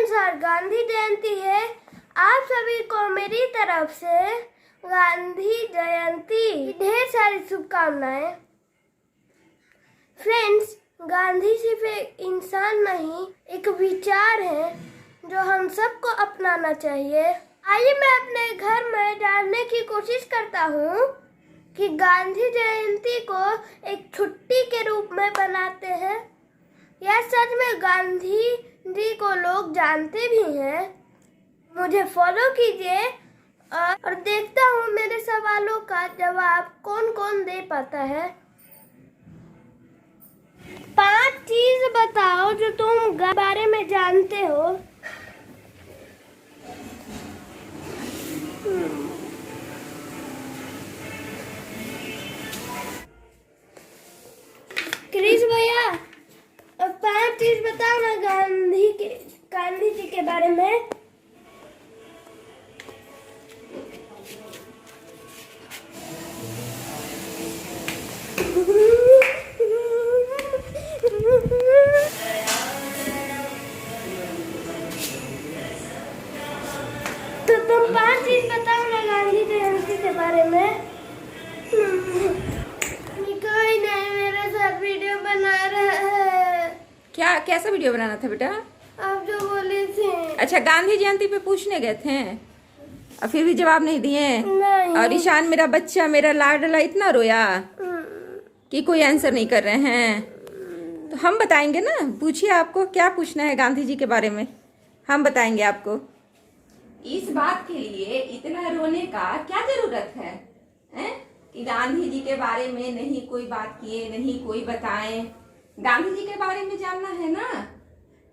Friends, आज गांधी जयंती है। आप सभी को मेरी तरफ से गांधी जयंती की ढेर सारी शुभकामनाएं। फ्रेंड्स, गांधी सिर्फ एक इंसान नहीं, एक विचार है जो हम सबको अपनाना चाहिए। आइए मैं अपने घर में जानने की कोशिश करता हूँ कि गांधी जयंती को एक छुट्टी के रूप में बनाते हैं या सच में गांधी जी को लोग जानते भी हैं। मुझे फॉलो कीजिए और देखता हूँ मेरे सवालों का जवाब कौन कौन दे पाता है। 5 चीज बताओ जो तुम बारे में जानते हो। क्रिस भैया, 5 चीज बताओ ना गांधी जी के बारे में। तो तुम 5 चीज बताओ ना गांधी जयंती के बारे में। कोई नहीं मेरे साथ वीडियो बना रहा है। क्या कैसा वीडियो बनाना था बेटा? आप जो बोले थे। अच्छा, गांधी जयंती पे पूछने गए थे और फिर भी जवाब नहीं दिए? नहीं। और ईशान मेरा बच्चा, मेरा लाडला इतना रोया कि कोई आंसर नहीं कर रहे हैं। तो हम बताएंगे ना, पूछिए आपको क्या पूछना है गांधी जी के बारे में, हम बताएंगे आपको। इस बात के लिए इतना रोने का क्या जरूरत है, कि गांधी जी के बारे में नहीं कोई बात किए, नहीं कोई बताएं। गांधी जी के बारे में जानना है ना,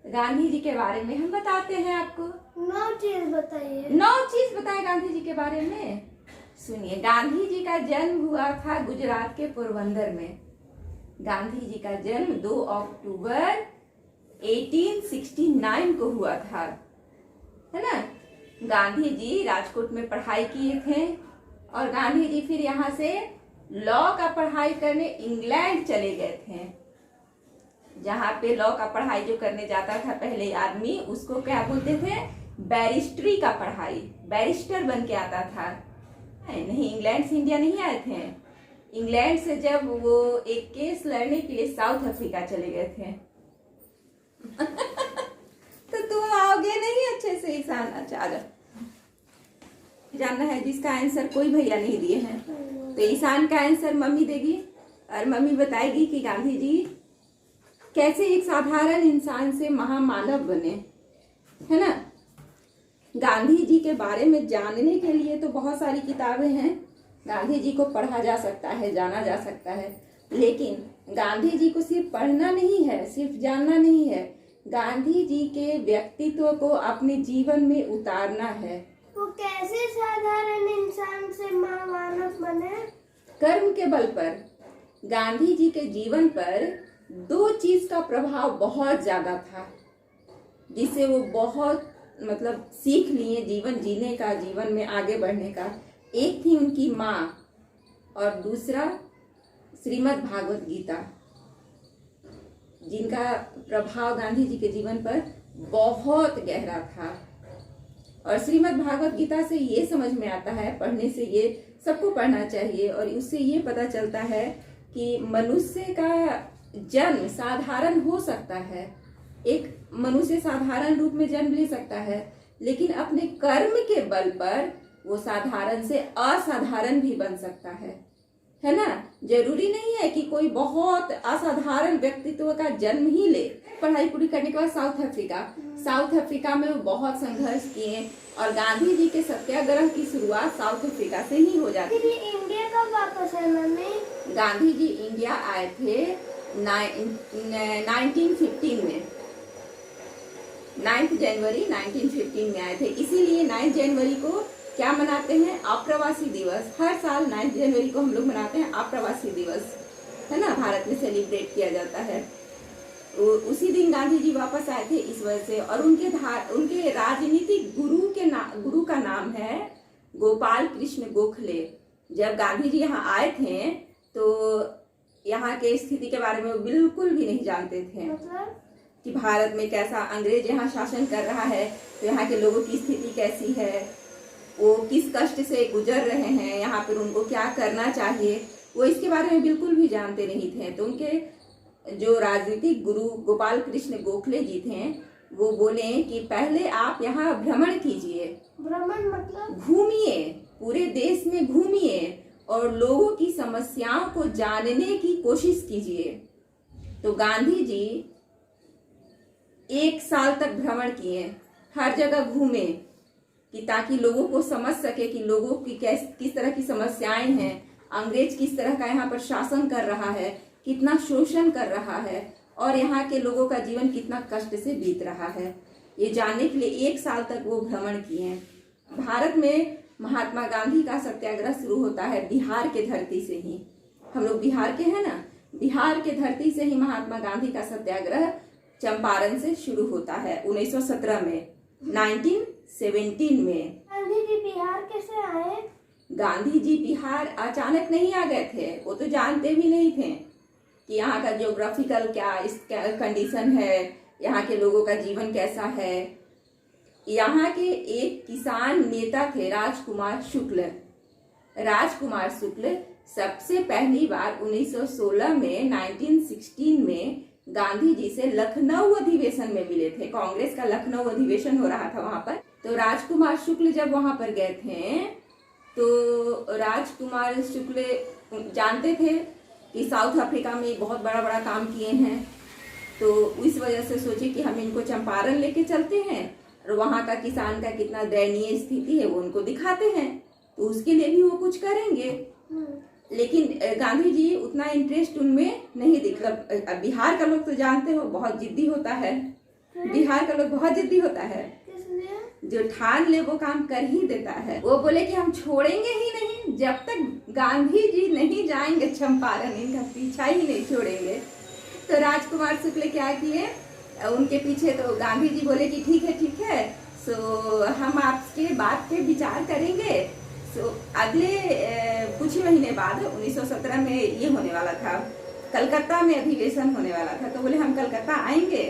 गांधी जी के बारे में हम बताते हैं आपको। 9 चीज बताइए। 9 चीज बताए गांधी जी के बारे में। सुनिए, गांधी जी का जन्म हुआ था गुजरात के पोरबंदर में। गांधी जी का जन्म 2 अक्टूबर 1869 को हुआ था, है ना। गांधी जी राजकोट में पढ़ाई किए थे और गांधी जी फिर यहाँ से लॉ का पढ़ाई करने इंग्लैंड चले गए थे। जहाँ पे लॉ का पढ़ाई जो करने जाता था पहले आदमी, उसको क्या बोलते थे? बैरिस्ट्री का पढ़ाई, बैरिस्टर बन के आता था। नहीं, इंग्लैंड से इंडिया नहीं आए थे। इंग्लैंड से जब वो एक केस लड़ने के लिए साउथ अफ्रीका चले गए थे। तो तुम आओगे नहीं अच्छे से ईशान? अच्छा, आ जाओ। जानना है जिसका आंसर कोई भैया नहीं दिए हैं, तो ईशान का आंसर मम्मी देगी और मम्मी बताएगी कि गांधी जी कैसे एक साधारण इंसान से महामानव बने, है ना। गांधी जी के बारे में जानने के लिए तो बहुत सारी किताबें हैं। गांधी जी को पढ़ा जा सकता है, जाना जा सकता है, लेकिन गांधी जी को सिर्फ पढ़ना नहीं है, सिर्फ जानना नहीं है, गांधी जी के व्यक्तित्व को अपने जीवन में उतारना है। वो कैसे साधारण इंसान से महामानव बने? कर्म के बल पर। गांधी जी के जीवन पर 2 चीज का प्रभाव बहुत ज्यादा था, जिससे वो बहुत सीख लिए जीवन जीने का, जीवन में आगे बढ़ने का। एक थी उनकी माँ और दूसरा श्रीमद् भागवत गीता, जिनका प्रभाव गांधी जी के जीवन पर बहुत गहरा था। और श्रीमद् भागवत गीता से ये समझ में आता है, पढ़ने से, ये सबको पढ़ना चाहिए, और उससे ये पता चलता है कि मनुष्य का जन्म साधारण हो सकता है। एक मनुष्य साधारण रूप में जन्म ले सकता है, लेकिन अपने कर्म के बल पर वो साधारण से असाधारण भी बन सकता है ना। जरूरी नहीं है कि कोई बहुत असाधारण व्यक्तित्व का जन्म ही ले। पढ़ाई पूरी करने के बाद साउथ अफ्रीका में वो बहुत संघर्ष किए और गांधी जी के सत्याग्रह की शुरुआत साउथ अफ्रीका से ही हो जाती है। इंडिया कब वापस आए मम्मी? गांधी जी इंडिया आए थे 1915 में, 9 जनवरी 1915 में आए थे। इसीलिए 9 जनवरी को क्या मनाते हैं? अप्रवासी दिवस। हर साल 9 जनवरी को हम लोग मनाते हैं अप्रवासी दिवस, है ना। भारत में सेलिब्रेट किया जाता है। उसी दिन गांधी जी वापस आए थे इस वजह से। और उनके राजनीतिक गुरु का नाम है गोपाल कृष्ण गोखले। जब गांधी जी यहाँ आए थे तो यहाँ के स्थिति के बारे में वो बिल्कुल भी नहीं जानते थे। कि भारत में कैसा अंग्रेज यहाँ शासन कर रहा है, तो यहाँ के लोगों की स्थिति कैसी है, वो किस कष्ट से गुजर रहे हैं, यहाँ पर उनको क्या करना चाहिए, वो इसके बारे में बिल्कुल भी जानते नहीं थे। तो उनके जो राजनीतिक गुरु गोपाल कृष्ण गोखले जी थे, वो बोले कि पहले आप यहाँ भ्रमण कीजिए। भ्रमण मतलब? घूमिए, पूरे देश में घूमिए और लोगों की समस्याओं को जानने की कोशिश कीजिए। तो गांधी जी 1 साल तक भ्रमण किए, हर जगह घूमे कि ताकि लोगों को समझ सके कि लोगों की किस तरह की समस्याएं हैं, अंग्रेज किस तरह का यहाँ पर शासन कर रहा है, कितना शोषण कर रहा है और यहाँ के लोगों का जीवन कितना कष्ट से बीत रहा है। ये जानने के लिए 1 साल तक वो भ्रमण किए। भारत में महात्मा गांधी का सत्याग्रह शुरू होता है बिहार के धरती से ही। हम लोग बिहार के हैं ना, बिहार के धरती से ही महात्मा गांधी का सत्याग्रह चंपारण से शुरू होता है 1917 में, 1917 में। गांधी जी बिहार कैसे आए? गांधी जी बिहार अचानक नहीं आ गए थे, वो तो जानते भी नहीं थे कि यहाँ का ज्योग्राफिकल क्या इस कंडीशन है, यहाँ के लोगों का जीवन कैसा है। यहाँ के एक किसान नेता थे राजकुमार शुक्ल। राजकुमार शुक्ल सबसे पहली बार 1916 में 1916 में गांधी जी से लखनऊ अधिवेशन में मिले थे। कांग्रेस का लखनऊ अधिवेशन हो रहा था वहां पर। तो राजकुमार शुक्ल जब वहां पर गए थे तो राजकुमार शुक्ल जानते थे कि साउथ अफ्रीका में बहुत बड़ा बड़ा काम किए हैं, तो इस वजह से सोचे कि हम इनको चंपारण लेके चलते हैं और वहां का किसान का कितना दयनीय स्थिति है वो उनको दिखाते हैं, तो उसके लिए भी वो कुछ करेंगे। लेकिन गांधी जी उतना इंटरेस्ट उनमें नहीं दिखा। बिहार का लोग तो जानते हो बहुत जिद्दी होता है, बिहार का लोग बहुत जिद्दी होता है, जो ठान ले वो काम कर ही देता है। वो बोले कि हम छोड़ेंगे ही नहीं जब तक गांधी जी नहीं जाएंगे चंपारण, इनका पीछा ही नहीं छोड़ेंगे। तो राजकुमार शुक्ल क्या किए, उनके पीछे, तो गांधी जी बोले कि ठीक है, सो हम आपके बात पे विचार करेंगे। सो अगले कुछ ही महीने बाद 1917 में ये होने वाला था, कलकत्ता में अधिवेशन होने वाला था। तो बोले हम कलकत्ता आएंगे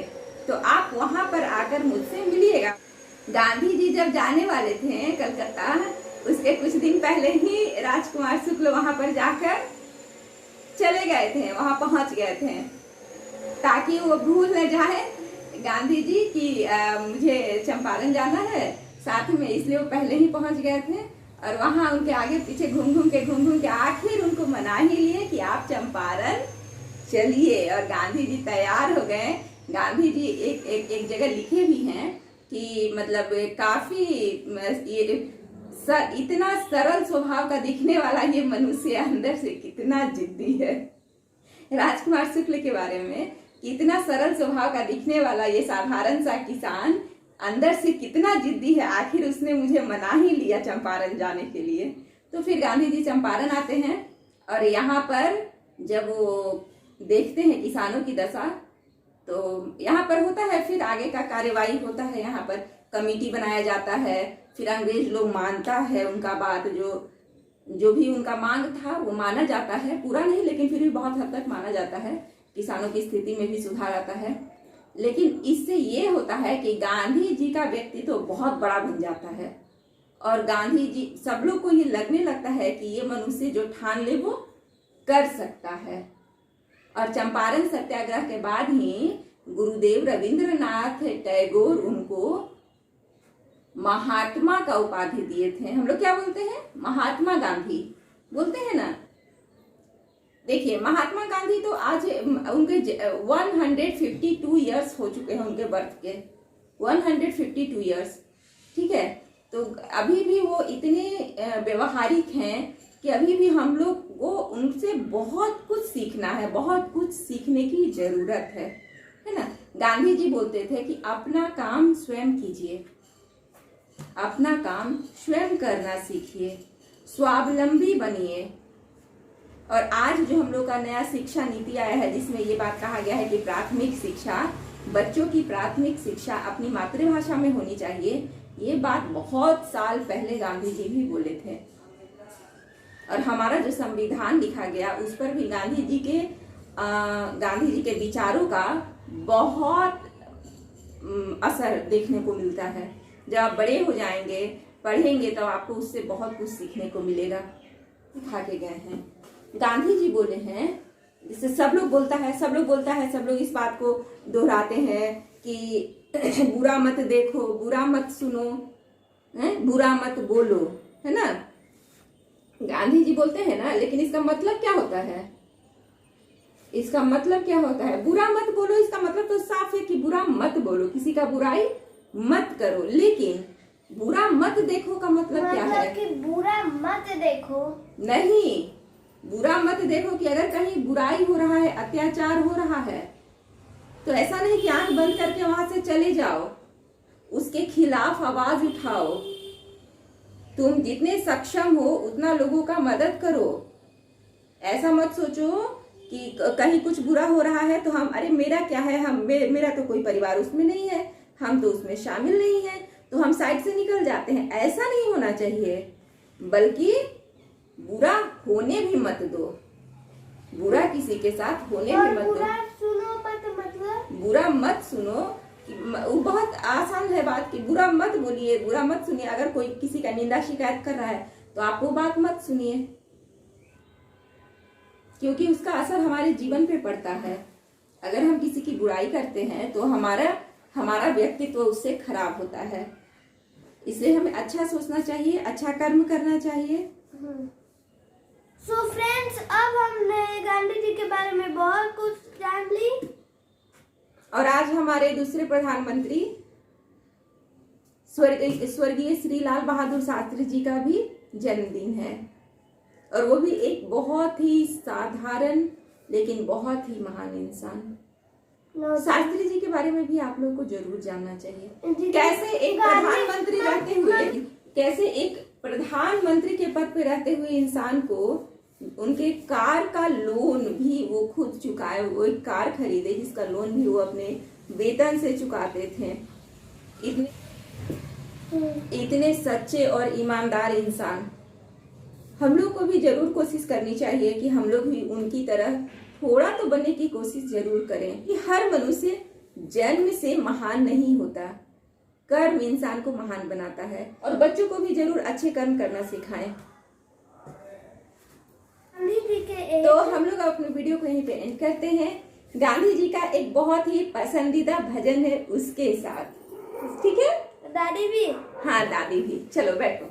तो आप वहां पर आकर मुझसे मिलिएगा। गांधी जी जब जाने वाले थे कलकत्ता, उसके कुछ दिन पहले ही राजकुमार शुक्ल वहां पर जाकर चले गए थे, वहां पहुंच गए थे, ताकि वो भूल न जाए गांधी जी कि मुझे चंपारण जाना है साथ में, इसलिए वो पहले ही पहुंच गए थे। और वहां उनके आगे पीछे घूम घूम के आखिर उनको मना ही लिए कि आप चंपारण चलिए। और गांधी जी तैयार हो गए। गांधी जी एक जगह लिखे भी हैं कि मतलब काफी इतना सरल स्वभाव का दिखने वाला ये मनुष्य अंदर से कितना जिद्दी है। राजकुमार शुक्ल के बारे में, इतना सरल स्वभाव का दिखने वाला ये साधारण सा किसान अंदर से कितना जिद्दी है, आखिर उसने मुझे मना ही लिया चंपारण जाने के लिए। तो फिर गांधी जी चंपारण आते हैं और यहाँ पर जब वो देखते हैं किसानों की दशा, तो यहाँ पर होता है फिर आगे का कार्यवाही होता है। यहाँ पर कमेटी बनाया जाता है, फिर अंग्रेज लोग मानता है उनका बात, जो भी उनका मांग था वो माना जाता है, पूरा नहीं लेकिन फिर भी बहुत हद तक माना जाता है, किसानों की स्थिति में भी सुधार आता है। लेकिन इससे ये होता है कि गांधी जी का व्यक्तित्व तो बहुत बड़ा बन जाता है और गांधी जी, सब लोग को ये लगने लगता है कि ये मनुष्य जो ठान ले वो कर सकता है। और चंपारण सत्याग्रह के बाद ही गुरुदेव रविंद्रनाथ टैगोर उनको महात्मा का उपाधि दिए थे। हम लोग क्या बोलते हैं, महात्मा गांधी बोलते हैं ना। देखिए महात्मा गांधी तो आज उनके 152 इयर्स हो चुके हैं उनके बर्थ के, 152 इयर्स, ठीक है। तो अभी भी वो इतने व्यवहारिक हैं कि अभी भी हम लोग को उनसे बहुत कुछ सीखना है, बहुत कुछ सीखने की जरूरत है ना। गांधी जी बोलते थे कि अपना काम स्वयं कीजिए, अपना काम स्वयं करना सीखिए, स्वावलंबी बनिए। और आज जो हम लोग का नया शिक्षा नीति आया है जिसमें ये बात कहा गया है कि प्राथमिक शिक्षा, बच्चों की प्राथमिक शिक्षा अपनी मातृभाषा में होनी चाहिए, ये बात बहुत साल पहले गांधी जी भी बोले थे। और हमारा जो संविधान लिखा गया उस पर भी गांधी जी के विचारों का बहुत असर देखने को मिलता है। जब आप बड़े हो जाएंगे, पढ़ेंगे, तब आपको उससे बहुत कुछ सीखने को मिलेगा। दिखा के गए हैं। गांधी जी बोले हैं, जिससे सब लोग बोलता है, सब लोग इस बात को दोहराते हैं कि बुरा मत देखो, बुरा मत सुनो, बुरा मत बोलो, है ना। गांधी जी बोलते हैं ना, लेकिन इसका मतलब क्या होता है? इसका मतलब क्या होता है? बुरा मत बोलो, इसका मतलब तो साफ है कि बुरा मत बोलो, किसी का बुराई मत करो। लेकिन बुरा मत देखो का मतलब क्या है? कि बुरा मत देखो नहीं, बुरा मत देखो कि अगर कहीं बुराई हो रहा है, अत्याचार हो रहा है, तो ऐसा नहीं कि आंख बंद करके वहां से चले जाओ, उसके खिलाफ आवाज उठाओ। तुम जितने सक्षम हो उतना लोगों का मदद करो। ऐसा मत सोचो कि कहीं कुछ बुरा हो रहा है तो हम, अरे मेरा क्या है, मेरा तो कोई परिवार उसमें नहीं है, हम तो उसमें शामिल नहीं है, तो हम साइड से निकल जाते हैं। ऐसा नहीं होना चाहिए, बल्कि बुरा होने भी मत दो, बुरा किसी के साथ होने भी मत दो। बुरा सुनो मत, मतलब बुरा मत सुनो कि वो बहुत आसान है बात कि बुरा मत बोलिए, बुरा मत सुनिए। अगर कोई किसी का निंदा शिकायत कर रहा है तो आप वो बात मत सुनिए, क्योंकि उसका असर हमारे जीवन पे पड़ता है। अगर हम किसी की बुराई करते हैं तो हमारा व्यक्तित्व उससे खराब होता है। इसलिए हमें अच्छा सोचना चाहिए, अच्छा कर्म करना चाहिए। सो फ्रेंड्स, अब हमने गांधी जी के बारे में बहुत कुछ जान ली। और आज हमारे दूसरे प्रधानमंत्री स्वर्गीय श्री लाल बहादुर शास्त्री जी का भी जन्मदिन है, और वो भी एक बहुत ही साधारण लेकिन बहुत ही महान इंसान। शास्त्री जी के बारे में भी आप लोगों को जरूर जानना चाहिए। कैसे एक प्रधानमंत्री रहते हुए, कैसे एक प्रधानमंत्री के पद पे रहते हुए इंसान को उनके कार का लोन भी वो खुद चुकाए। वो एक कार खरीदे जिसका लोन भी वो अपने वेतन से चुकाते थे। इतने सच्चे और ईमानदार इंसान। हम लोग को भी जरूर कोशिश करनी चाहिए कि हम लोग भी उनकी तरह थोड़ा तो बनने की कोशिश जरूर करें। कि हर मनुष्य जन्म से महान नहीं होता, कर्म इंसान को महान बनाता है। और बच्चों को भी जरूर अच्छे कर्म करना सिखाएं। तो हम लोग अपने वीडियो को यहीं पे एंड करते हैं। गांधी जी का एक बहुत ही पसंदीदा भजन है उसके साथ, ठीक है? दादी भी, हाँ दादी भी। चलो बैठो।